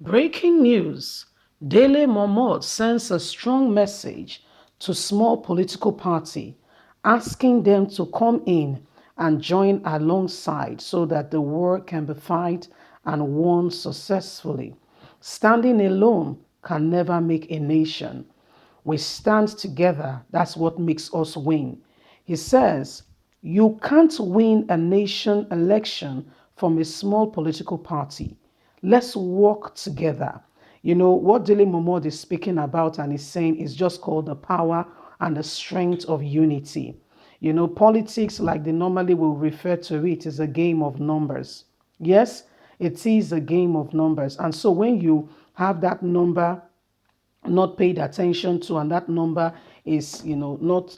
Breaking news. Dele Momodu sends a strong message to small political party, asking them to come in and join alongside so that the war can be fought and won successfully. Standing alone can never make a nation. We stand together. That's what makes us win. He says, you can't win a nation election from a small political party. Let's work together. You know, what Dele Momodu is speaking about and is saying is just called the power and the strength of unity. You know, politics, like they normally will refer to it, is a game of numbers. Yes, it is a game of numbers. And so when you have that number not paid attention to and that number is not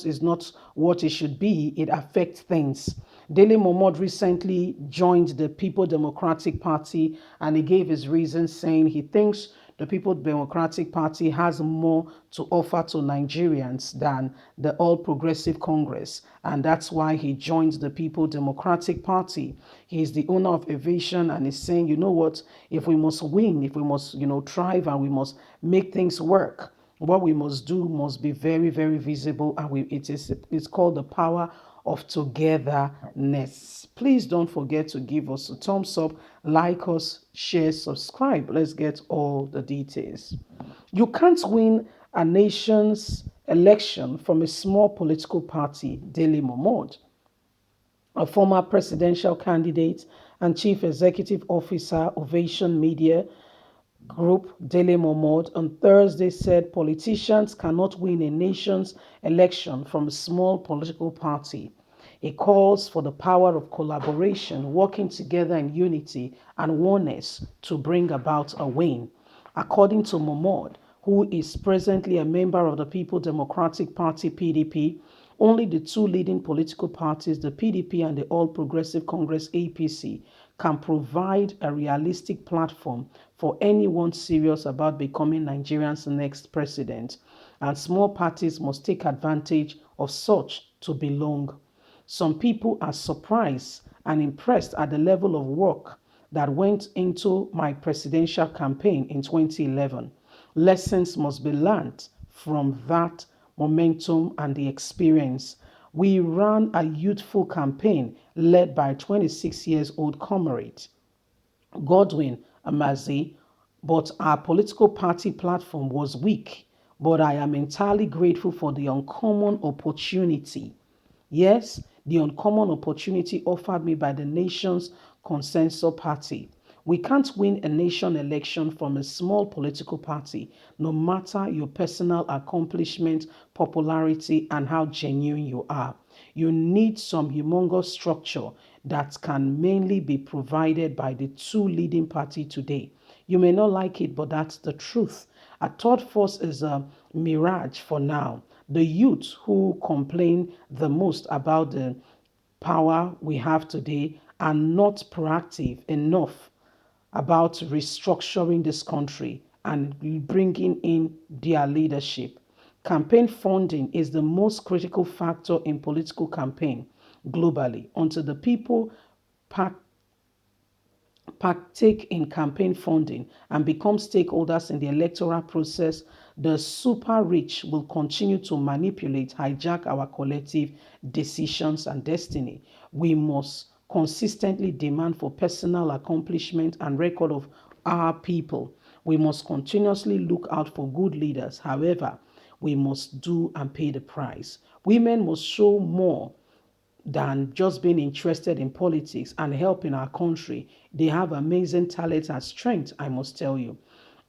is not what it should be, it affects things. Dele Momodu recently joined the People Democratic Party and he gave his reasons, saying he thinks the People Democratic Party has more to offer to Nigerians than the All Progressive Congress, and that's why he joined the People Democratic Party. He is the owner of Aviation and is saying, you know what, if we must win, if we must, thrive and we must make things work, what we must do must be very, very visible, and it's called the power of togetherness. Please don't forget to give us a thumbs up, like us, share, subscribe. Let's get all the details. You can't win a nation's election from a small political party, Dele Momodu, a former presidential candidate and chief executive officer, Ovation Media Group. Dele Momodu on Thursday said politicians cannot win a nation's election from a small political party. He calls for the power of collaboration, working together in unity and oneness to bring about a win. According to Momodu, who is presently a member of the People Democratic Party (PDP), only the two leading political parties, the PDP and the All Progressive Congress (APC), can provide a realistic platform for anyone serious about becoming Nigeria's next president, and small parties must take advantage of such to belong. Some people are surprised and impressed at the level of work that went into my presidential campaign in 2011. Lessons must be learned from that momentum and the experience. We ran a youthful campaign led by a 26 years old comrade, Godwin Amazi, but our political party platform was weak. But I am entirely grateful for the uncommon opportunity. Yes, the uncommon opportunity offered me by the nation's consensus party. We can't win a nation election from a small political party, no matter your personal accomplishment, popularity, and how genuine you are. You need some humongous structure that can mainly be provided by the two leading parties today. You may not like it, but that's the truth. A third force is a mirage for now. The youth who complain the most about the power we have today are not proactive enough about restructuring this country and bringing in their leadership. Campaign funding is the most critical factor in political campaign globally. Until the people partake in campaign funding and become stakeholders in the electoral process, the super rich will continue to manipulate, hijack our collective decisions and destiny. We must consistently demand for personal accomplishment and record of our people. We must continuously look out for good leaders. However, we must do and pay the price. Women must show more than just being interested in politics and helping our country. They have amazing talent and strength, I must tell you.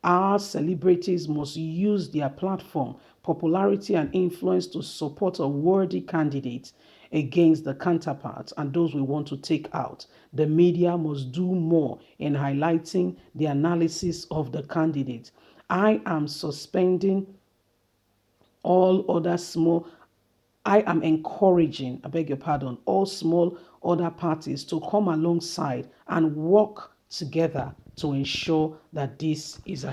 Our celebrities must use their platform, popularity, and influence to support a worthy candidate against the counterparts and those we want to take out. The media must do more in highlighting the analysis of the candidate. I am suspending all other small I am encouraging, I beg your pardon, all small other parties to come alongside and work together to ensure that this is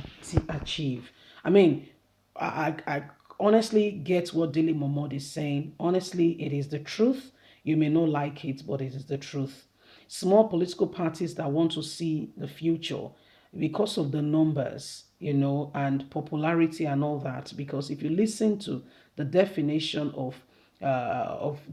achieved. I mean, I honestly get what Dele Momodu is saying. Honestly, it is the truth. You may not like it, but it is the truth. Small political parties that want to see the future, because of the numbers, and popularity and all that. Because if you listen to the definition of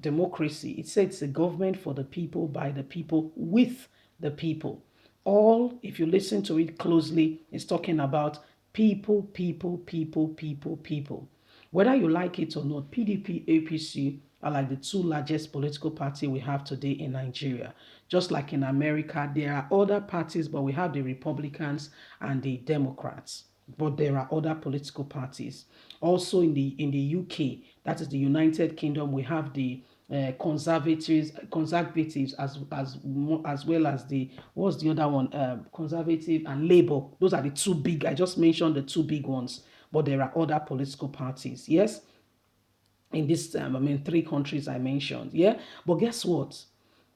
democracy, it says it's a government for the people, by the people, with the people. All, if you listen to it closely, it's talking about people, people, people, people, people. Whether you like it or not, PDP, APC are like the two largest political parties we have today in Nigeria. Just like in America, there are other parties, but we have the Republicans and the Democrats. But there are other political parties. Also in the UK, that is the United Kingdom, we have the conservatives as well as the, what's the other one, conservative and Labour. Those are the two big. I just mentioned the two big ones, but there are other political parties. Yes, in this three countries I mentioned. Yeah, but guess what?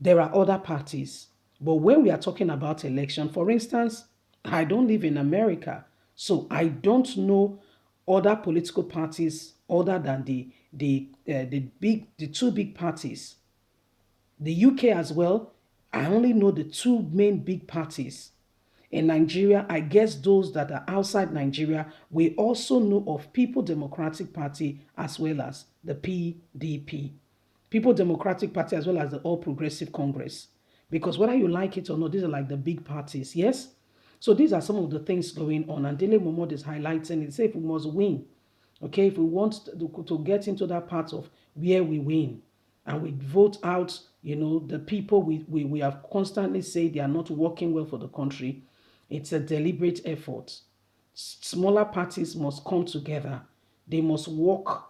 There are other parties. But when we are talking about election, for instance, I don't live in America, so I don't know other political parties other than the two big parties. The UK as well, I only know the two main big parties. In Nigeria, I guess those that are outside Nigeria, we also know of People Democratic Party as well as the PDP. People Democratic Party as well as the All Progressive Congress. Because whether you like it or not, these are like the big parties, yes? So these are some of the things going on. And Dele Momodu is highlighting it. Say if we must win, okay, if we want to get into that part of where we win and we vote out, the people we have constantly said they are not working well for the country, it's a deliberate effort. Smaller parties must come together. They must work,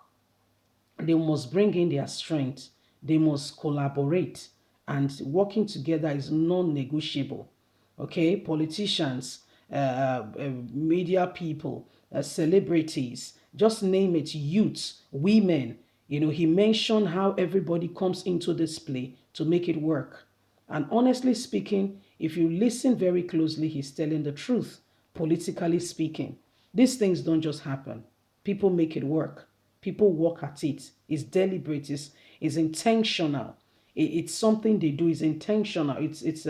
they must bring in their strength, they must collaborate, and working together is non-negotiable. Okay, politicians, media people, celebrities, just name it, youths, women. He mentioned how everybody comes into this play to make it work. And honestly speaking, if you listen very closely, he's telling the truth, politically speaking. These things don't just happen. People make it work. People work at it. It's deliberate. It's intentional. It's something they do. It's intentional. It's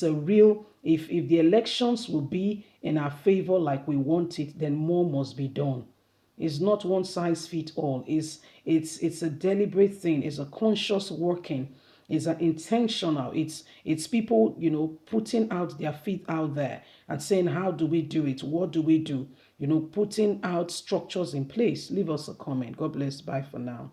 a real. If the elections will be in our favor like we want it, then more must be done. It's not one size fits all. It's a deliberate thing. It's a conscious working. It's an intentional. It's people, putting out their feet out there and saying, how do we do it? What do we do? Putting out structures in place. Leave us a comment. God bless. Bye for now.